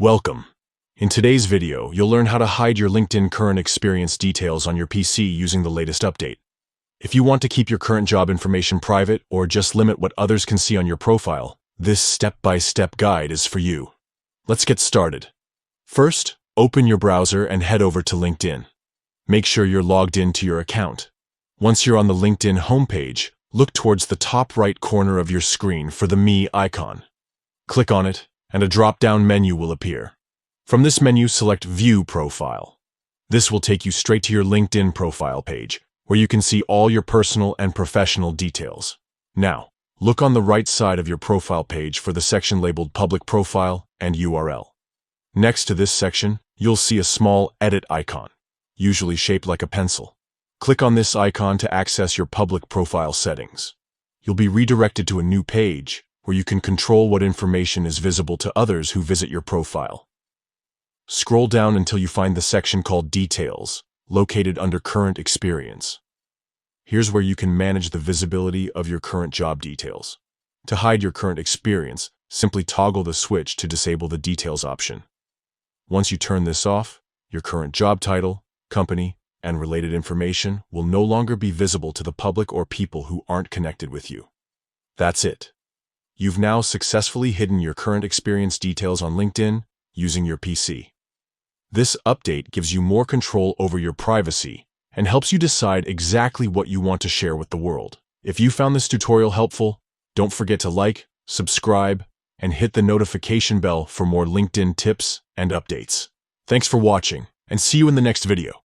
Welcome. In today's video, you'll learn how to hide your LinkedIn current experience details on your PC using the latest update. If you want to keep your current job information private or just limit what others can see on your profile, this step-by-step guide is for you. Let's get started. First, open your browser and head over to LinkedIn. Make sure you're logged into your account. Once you're on the LinkedIn homepage, look towards the top right corner of your screen for the Me icon. Click on it, and a drop-down menu will appear. From this menu, select View Profile. This will take you straight to your LinkedIn profile page, where you can see all your personal and professional details. Now, look on the right side of your profile page for the section labeled Public Profile and URL. Next to this section, you'll see a small Edit icon, usually shaped like a pencil. Click on this icon to access your public profile settings. You'll be redirected to a new page, where you can control what information is visible to others who visit your profile. Scroll down until you find the section called Details, located under Current Experience. Here's where you can manage the visibility of your current job details. To hide your current experience, simply toggle the switch to disable the Details option. Once you turn this off, your current job title, company, and related information will no longer be visible to the public or people who aren't connected with you. That's it. You've now successfully hidden your current experience details on LinkedIn using your PC. This update gives you more control over your privacy and helps you decide exactly what you want to share with the world. If you found this tutorial helpful, don't forget to like, subscribe, and hit the notification bell for more LinkedIn tips and updates. Thanks for watching, and see you in the next video.